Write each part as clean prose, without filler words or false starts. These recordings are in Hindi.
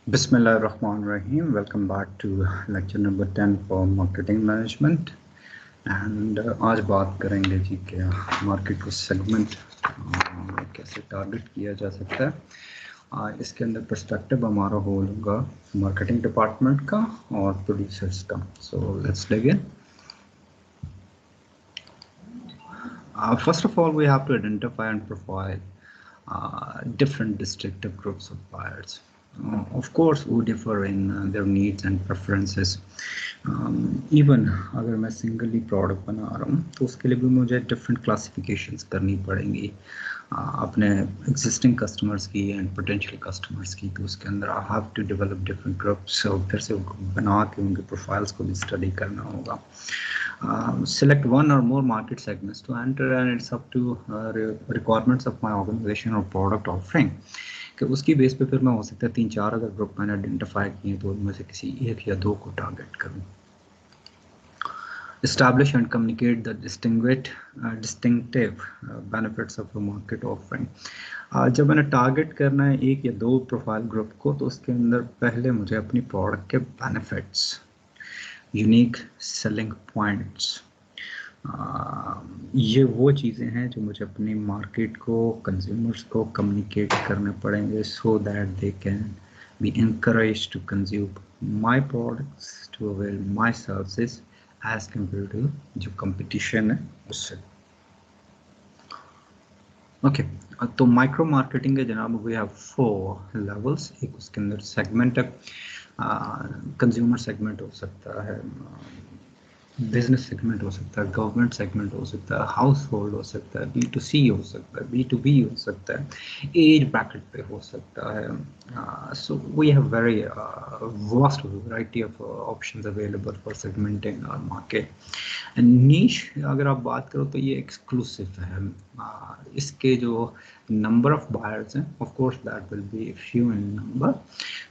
Bismillahirrahmanirrahim. Welcome back to lecture number 10 for marketing management. And आज बात करेंगे जी क्या मार्केट को सेगमेंट कैसे टारगेट किया जा सकता है। इसके अंदर पर्सपेक्टिव हमारा होगा मार्केटिंग डिपार्टमेंट का और प्रोड्यूसर्स का। So let's begin. First of all, we have to identify and profile different distinctive groups of buyers. Of course, who differ in their needs and preferences. Even अगर मैं सिंगली प्रोडक्ट बना रहा हूँ तो उसके लिए भी मुझे डिफरेंट क्लासिफिकेशंस करनी पड़ेंगी अपने एग्जिस्टिंग कस्टमर्स की एंड पोटेंशियल कस्टमर्स की। तो उसके अंदर I have to develop different groups और फिर से बना के उनके प्रोफाइल्स को भी स्टडी करना होगा। Select one or more market segments to enter, and it's up to requirements of my organization or product offering कि उसकी बेस पे फिर मैं हो सकता है 3-4 अगर ग्रुप मैंने आइडेंटिफाई किए तो उनमें से किसी एक या दो को टारगेट करूं। Establish and communicate the distinctive benefits of a market offering. जब मैंने टारगेट करना है एक या दो प्रोफाइल ग्रुप को तो उसके अंदर पहले मुझे अपनी प्रोडक्ट के बेनिफिट्स, यूनिक सेलिंग पॉइंट्स, ये वो चीज़ें हैं जो मुझे अपनी मार्केट को कंज्यूमर्स को कम्युनिकेट करने पड़ेंगे so that they can be encouraged to consume my products, to avail my services as compared to जो competition है उससे। ओके तो माइक्रो मार्केटिंग है जनाब, वी हैव 4 लेवल्स। एक उसके अंदर सेगमेंट है, कंज्यूमर सेगमेंट हो सकता है, बिजनेस सेगमेंट हो सकता है, गवर्नमेंट सेगमेंट हो सकता है, हाउस होल्ड हो सकता है, B2C हो सकता है, B2B हो सकता है, एज ब्रैकेट पे हो सकता है। So we have very vast variety of options available for segmenting our market. And niche अगर आप बात करो तो ये एक्सक्लूसिव है। इसके जो नंबर ऑफ बायर्स हैं of course that will be few in number,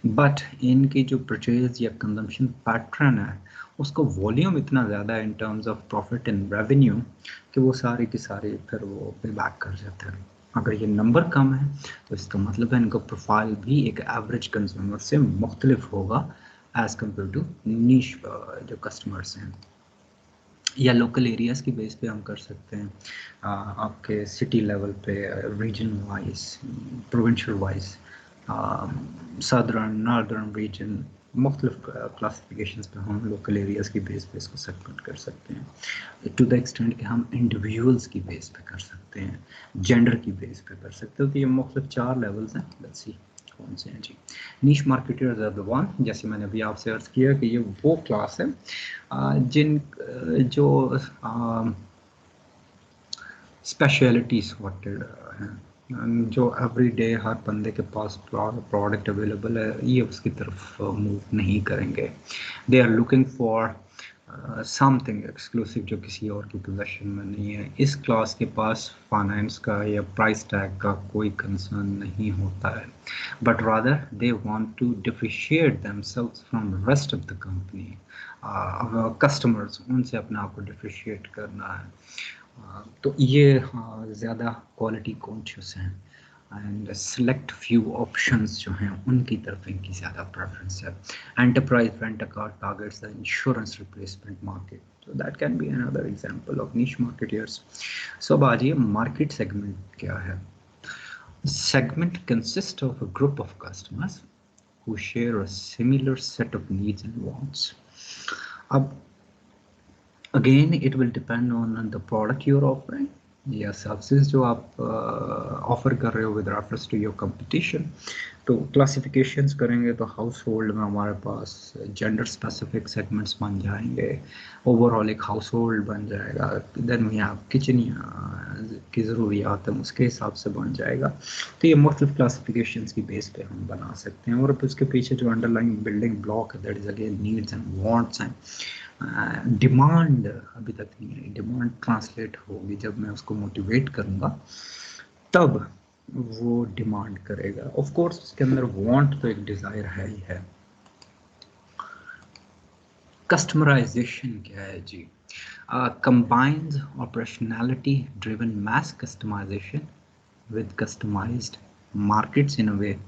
but इनकी जो परचेज या कंजम्पशन पैटर्न है उसको वॉल्यूम इतना ज़्यादा है in terms of profit and revenue कि वो सारे की सारे फिर वो पे बैक कर जाते हैं। अगर ये नंबर कम है तो इसका मतलब है इनका प्रोफाइल भी एक एवरेज कंज्यूमर से मुख्तलिफ होगा एज कम्पेयर टू नीश जो कस्टमर्स हैं। या लोकल एरियाज़ की बेस पे हम कर सकते हैं, आपके सिटी लेवल पे, region wise, provincial wise, southern northern region, मुख्तलिफ क्लासिफिकेशंस पे हम लोकल एरियाज़ की बेस पे इसको सेगमेंट कर सकते हैं टू द एक्सटेंट कि हम इंडिविजुअल्स की बेस पे कर सकते हैं, जेंडर की बेस पे कर सकते हैं। तो ये मुख्तलिफ 4 लेवल्स हैं। लेट्स सी कौन से हैं जी। नीश मार्केटर्स आर द वन, जैसे मैंने अभी आपसे अर्ज किया कि ये वो क्लास है जिन जो स्पेशलिटी सॉर्टेड हैं, जो एवरी डे हर बंदे के पास प्रोडक्ट अवेलेबल है, ये उसकी तरफ मूव नहीं करेंगे। They are looking for something exclusive जो किसी और की पोजीशन में नहीं है। इस क्लास के पास फाइनेंस का या प्राइस टैग का कोई कंसर्न नहीं होता है, but rather they want to differentiate themselves from rest of the company. Customers उनसे अपने आप को डिफरेंशिएट करना है। तो ये ज़्यादा क्वालिटी कॉन्शियस हैं एंड सेलेक्ट फ्यू ऑप्शंस जो हैं उनकी तरफ इनकी ज़्यादा प्रेफरेंस है। Enterprise rent a car targets the insurance replacement market, so that can be another example of niche marketeers. So अब आ जाइए मार्केट सेगमेंट क्या है। Segment consists of a group of customers who share a similar set of needs and wants. अब again it will depend on the product you're offering या सर्विसेज जो आप ऑफर कर रहे हो with reference to your competition. तो क्लासिफिकेशंस करेंगे तो हाउस होल्ड में हमारे पास जेंडर स्पेसिफिक सेगमेंट्स बन जाएंगे, ओवरऑल एक हाउस होल्ड बन जाएगा। देन वी हैव किचन की ज़रूरियात है उसके हिसाब से बन जाएगा। तो ये मुख्तलिफ क्लासिफिकेशंस की बेस पे हम बना सकते हैं। और उसके पीछे जो अंडरलाइंग बिल्डिंग ब्लॉक है that is again needs and wants हैं। डिमांड अभी तक नहीं है, डिमांड ट्रांसलेट होगी जब मैं उसको मोटिवेट करूँगा तब वो डिमांड करेगा। ऑफ कोर्स उसके अंदर वांट तो एक डिज़ायर है ही है। कस्टमराइजेशन क्या है जी? combines operationality driven mass customization with customized markets in a way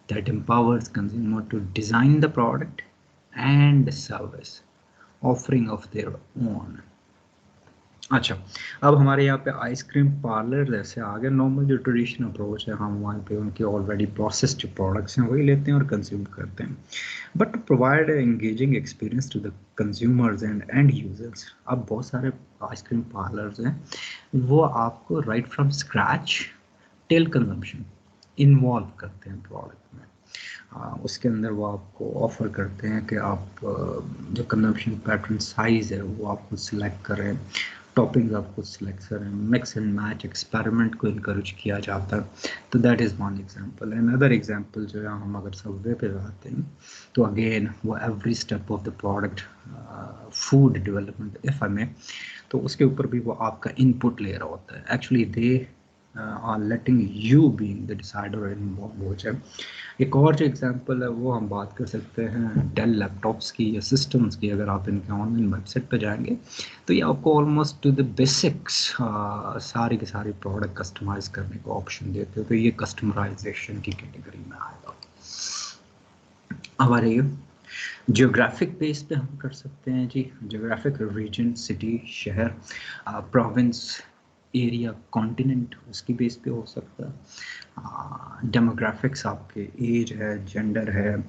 that empowers consumer to design the product and service offering of their own. अच्छा, अब हमारे यहाँ पे आइसक्रीम पार्लर जैसे आ गया। नॉर्मल जो ट्रेडिशनल अप्रोच है, हम वहाँ पे उनके ऑलरेडी प्रोसेस्ड जो प्रोडक्ट्स हैं वही लेते हैं और कंज्यूम करते हैं, but provide engaging experience to the consumers and users. अब बहुत सारे आइसक्रीम पार्लर्स हैं, वो आपको right from scratch till consumption involve करते हैं प्रोडक्ट में। उसके अंदर वो आपको ऑफ़र करते हैं कि आप जो कंजम्पशन पैटर्न साइज़ है वो आप खुद सिलेक्ट करें, टॉपिंग्स आप खुद सिलेक्ट करें, मिक्स एंड मैच एक्सपेरिमेंट को इनकरेज किया जाता है। तो that is one example. And other example जो है, हम अगर सबवे पे जाते हैं तो अगेन वो every step of the product food development if I may, तो उसके ऊपर भी वो आपका इनपुट ले रहा होता है। Actually they are letting you being the decider in वो है। एक और जो एग्जांपल है वो हम बात कर सकते हैं डेल लैपटॉप्स की या सिस्टम्स की। अगर आप इनके ऑनलाइन वेबसाइट पर जाएंगे तो ये आपको ऑलमोस्ट टू द बेसिक्स सारी के सारी प्रोडक्ट कस्टमाइज करने का ऑप्शन देते हो, तो ये कस्टमराइजेशन की कैटेगरी में आएगा। हमारे जियोग्राफिक बेस पे हम कर सकते हैं जी, जियोग्राफिक रीजन, सिटी, शहर, प्रोविंस, एरिया, कॉन्टिनेंट, उसकी बेस पे हो सकता है। डेमोग्राफिक्स आपके एज है, जेंडर है,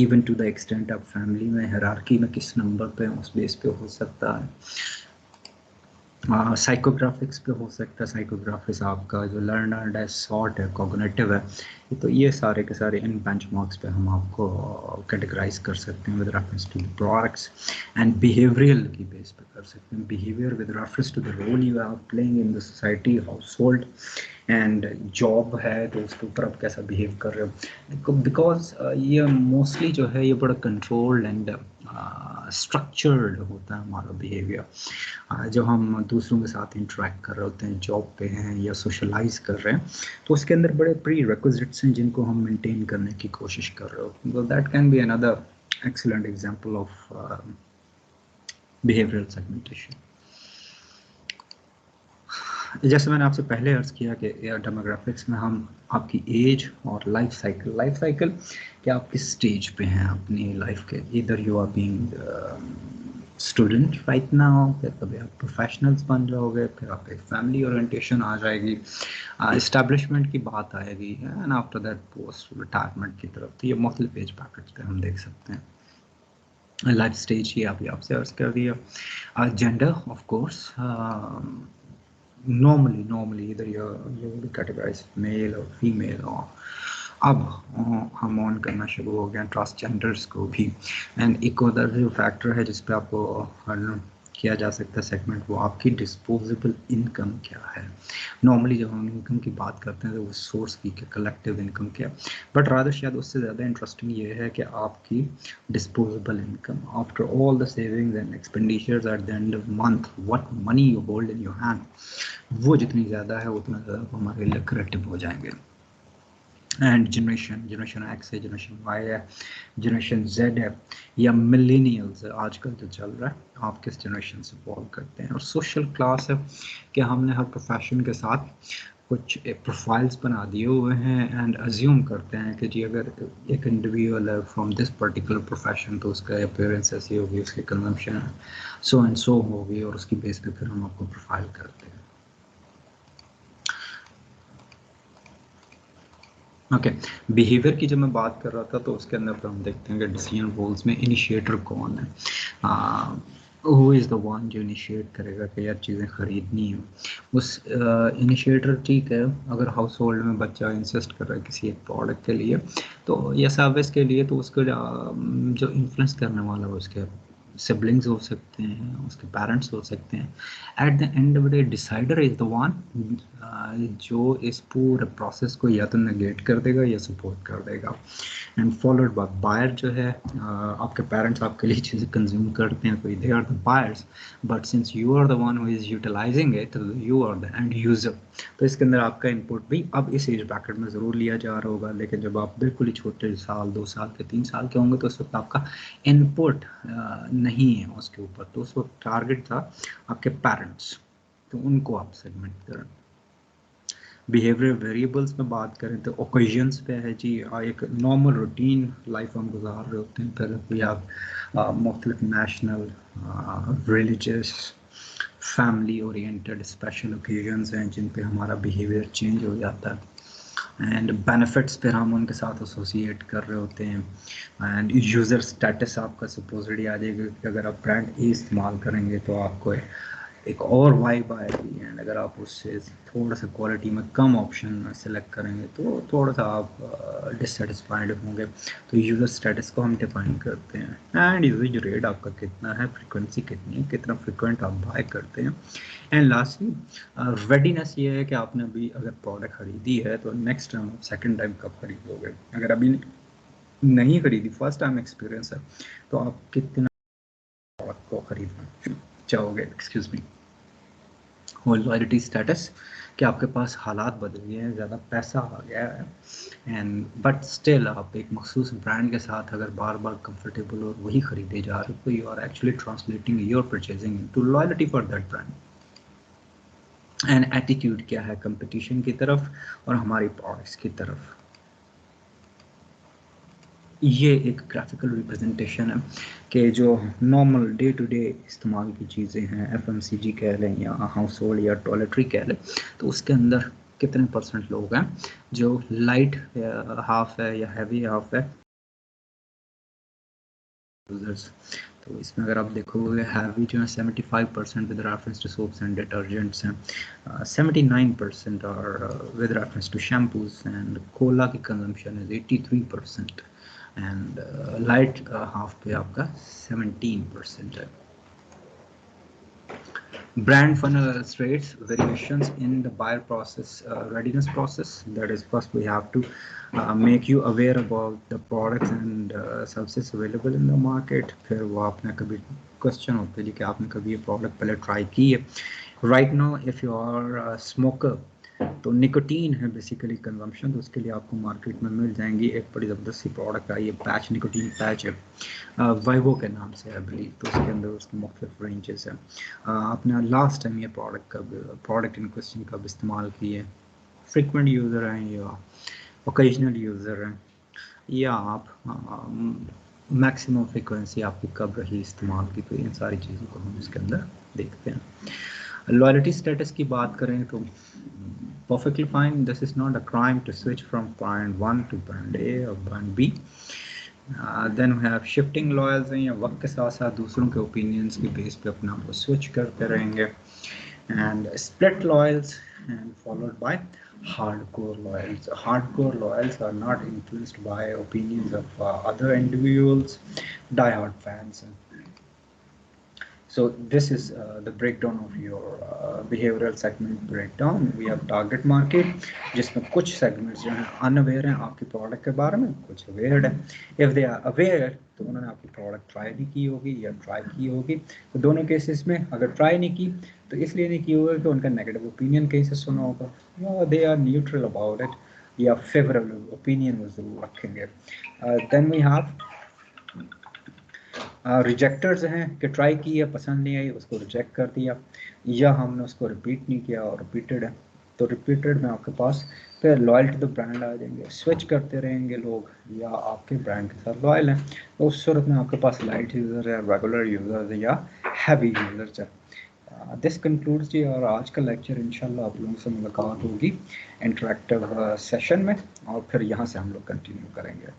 इवन टू द एक्सटेंट आप फैमिली में हायरार्की में किस नंबर पे उस बेस पे हो सकता है। साइकोग्राफिक्स पे हो सकता है, साइकोग्राफिक्स आपका जो लर्नर्ड है, सॉर्ट है, कॉग्निटिव है, तो ये सारे के सारे इन बेंचमार्क्स पे हम आपको कैटेगराइज कर सकते हैं with reference to the products. And behavioural की बेस पे कर सकते हैं, behaviour with reference to the role you are playing in the society, household and job है तो उसके ऊपर आप कैसा बिहेव कर रहे हो। बिकॉज ये मोस्टली जो है ये बड़ा कंट्रोल्ड एंड स्ट्रक्चर्ड होता है हमारा बिहेवियर। जब हम दूसरों के साथ इंटरेक्ट कर रहे होते हैं, जॉब पे हैं या सोशलाइज कर रहे हैं, तो उसके अंदर बड़े प्री रिक्विजिट्स हैं जिनको हम मेंटेन करने की कोशिश कर रहे हो। That can be another excellent example of behavioural segmentation. जैसे मैंने आपसे पहले अर्ज़ किया कि डेमोग्राफिक्स में हम आपकी एज और लाइफ साइकिल कि आप किस स्टेज पे हैं अपनी लाइफ के, इधर you are being student right now, फिर कभी आप प्रोफेशनल्स बन जाओगे, फिर आप एक फैमिली ओरिएंटेशन आ जाएगी, इस्टेब्लिशमेंट की बात आएगी, and after that post retirement की तरफ। तो ये मुख्तलिफ एज पैकेज पे हम देख सकते हैं। लाइफ स्टेज ही अभी आपसे अर्ज़ कर दिया। Gender of course, normally either you will be categorized male or female, or अब हम ऑन करना शुरू हो गए ट्रांसजेंडर्स को भी। एंड एक उधर जो फैक्टर है जिस पे आपको किया जा सकता है सेगमेंट, वो आपकी डिस्पोजेबल इनकम क्या है। नॉर्मली जब हम इनकम की बात करते हैं तो वो सोर्स की कलेक्टिव इनकम क्या, बट रादर शायद उससे ज़्यादा इंटरेस्टिंग ये है कि आपकी disposable income after all the savings and expenditures at the end of month, what money you hold in your hand, वो जितनी ज़्यादा है उतना ज़्यादा हमारे लिए क्रिएटिव हो जाएंगे। एंड जनरेशन एक्स है, जनरेशन वाई है, जनरेशन जेड है, या मिलेनियल्स है आजकल जो चल रहा है, आप किस जनरेशन से फॉलो करते हैं। और सोशल क्लास है कि हमने हर प्रोफेशन के साथ कुछ प्रोफाइल्स बना दिए हुए हैं एंड अज्यूम करते हैं कि जी अगर एक इंडिविजुअल है फ्रॉम दिस पर्टिकुलर प्रोफेशन तो उसका अपीयरेंस ऐसी होगी, उसकी कंजम्पशन सो एंड सो होगी, और उसकी बेस पे फिर हम आपको प्रोफाइल करते हैं। ओके, बिहेवियर की जब मैं बात कर रहा था तो उसके अंदर हम देखते हैं कि डिसीजन रोल्स में इनिशिएटर कौन है। हु इज़ द वन जो इनिशिएट करेगा कि यार चीज़ें ख़रीदनी है। उस इनिशिएटर ठीक है, अगर हाउस होल्ड में बच्चा इंसिस्ट कर रहा है किसी एक प्रोडक्ट के लिए तो या सर्विस के लिए, तो उसको जो इन्फ्लुएंस करने वाला है उसके सिबलिंग्स हो सकते हैं, उसके पेरेंट्स हो सकते हैं। At the end of the day decider is the one जो इस पूरे प्रोसेस को या तो नेगेट कर देगा या सपोर्ट कर देगा। एंड फॉलोड बाय बायर जो है, आपके पेरेंट्स आपके लिए चीज़ें कंज्यूम करते हैं, तो they are the buyers, but since you are the one who is utilising it, you are the end user. तो इसके अंदर आपका इनपुट भी अब इस एज ब्रैकेट में ज़रूर लिया जा रहा होगा, लेकिन जब आप बिल्कुल ही छोटे साल 2 साल के 3 साल के होंगे तो उस वक्त आपका इनपुट नहीं है उसके ऊपर, तो उस वक्त टारगेट था आपके पेरेंट्स, तो उनको आप सेगमेंट करें। बिहेवियर वेरिएबल्स में बात करें तो ओकेजन्स पे है जी, एक नॉर्मल रूटीन लाइफ हम गुजार रहे होते हैं, फिर भी आप मुख्तलिफ national, religious, family oriented special occasions हैं जिन पे हमारा बिहेवियर चेंज हो जाता है, एंड बेनिफिट्स पर हम उनके साथ एसोसिएट कर रहे होते हैं, एंड यूज़र स्टेटस आपका सपोजली आ जाएगा कि अगर आप ब्रांड ए इस्तेमाल करेंगे तो आपको एक और वाइब आएगी, एंड अगर आप उससे थोड़ा सा क्वालिटी में कम ऑप्शन सेलेक्ट करेंगे तो थोड़ा सा आप डिससेटिस्फाइड होंगे। तो यूज़र स्टेटस को हम डिफाइन करते हैं, एंड यूजेज रेट आपका कितना है, फ्रिक्वेंसी कितनी है, कितना फ्रिक्वेंट आप बाय करते हैं, एंड लास्टली रेडीनेस ये है कि आपने अभी अगर प्रोडक्ट खरीदी है तो नेक्स्ट टाइम आप सेकेंड टाइम कब खरीदोगे। अगर अभी नहीं खरीदी, फर्स्ट टाइम एक्सपीरियंस है, तो आप कितना प्रोडक्ट को खरीदना चाहोगे। Excuse me. और लॉयल्टी स्टेटस कि आपके पास हालात बदल गए हैं, ज़्यादा पैसा आ गया है, एंड बट स्टिल आप एक मखसूस ब्रांड के साथ अगर बार बार कंफर्टेबल और वही खरीदे जा रहे हो तो you are actually translating your purchasing to loyalty for that brand. And attitude क्या है कंपटीशन की तरफ और हमारी प्रोडक्ट्स की तरफ। ये एक ग्राफिकल रिप्रेजेंटेशन है कि जो नॉर्मल डे टू डे इस्तेमाल की चीज़ें हैं, एफएमसीजी कह लें या हाउस होल्ड या टॉयलेटरी कह लें, तो उसके अंदर कितने परसेंट लोग हैं जो लाइट हाफ है या हैवी हाफ है यूजर्स। तो इसमें अगर आप देखोगे हैवी जो है 75% with reference to soaps and detergents हैं, 79% और with reference to shampoos, and cola की consumption is 83%, and light half पे आपका 17% है। Brand funnel illustrates variations in the buyer process, readiness process. That is, first we have to make you aware about the products and services available in the market. फिर वो आपने कभी क्वेश्चन होते हैं कि आपने कभी ये प्रोडक्ट पहले ट्राई की है। Right now if you are smoker तो निकोटीन है बेसिकली कंजम्पशन, तो उसके लिए आपको मार्केट में मिल जाएंगी एक बड़ी ज़बरदस्त सी प्रोडक्ट आई है, पैच, निकोटीन पैच है, वाइवो के नाम से है बिलीव। तो उसके अंदर उसके मुख्तलिफ रेंजेस हैं। आपने लास्ट टाइम ये प्रोडक्ट इन क्वेश्चन कब इस्तेमाल किए, फ्रिक्वेंट यूज़र हैं या ओकेजनल यूज़र हैं, या आप मैक्सिमम फ्रिक्वेंसी आपकी कब रही इस्तेमाल की। तो इन सारी चीज़ों को हम इसके अंदर देखते हैं। लॉयल्टी स्टेटस की बात करें तो perfectly fine, this is not a crime to switch from brand 1 to brand A or brand B. Then we have shifting loyals हैं, या वक्त के साथ साथ दूसरों के ओपिनियंस के बेस पे अपना आप स्विच करते रहेंगे, and split loyals and followed by hardcore loyals. Hardcore loyals are not influenced by opinions of other individuals, die-hard fans. So this is the breakdown of your behavioral segment breakdown. We have target market जिसमें कुछ segments जो हैं unaware हैं आपकी product के बारे में, कुछ aware हैं। If they are aware तो उन्होंने आपकी product try नहीं की होगी या try की होगी। तो दोनों cases में अगर try नहीं की तो इसलिए नहीं की होगी कि उनका negative opinion कहीं से सुना होगा, या they are neutral about it या favorable opinion वो जरूर रखेंगे। Then we have रिजेक्टर्स हैं कि ट्राई की है, पसंद नहीं आई, उसको रिजेक्ट कर दिया, या हमने उसको रिपीट नहीं किया और रिपीटेड है। तो रिपीटेड में आपके पास फिर लॉयल टू द ब्रांड आ जाएंगे, स्विच करते रहेंगे लोग या आपके ब्रांड के साथ लॉयल हैं। तो उस सूरत में आपके पास लाइट यूज़र है, रेगुलर यूज़र है या हैवी यूज़र्स है। दिस कंक्लूड्स जी और आज का लेक्चर। इंशाल्लाह आप लोगों से मुलाकात होगी इंटरेक्टिव सेशन में, और फिर यहाँ से हम लोग कंटिन्यू करेंगे।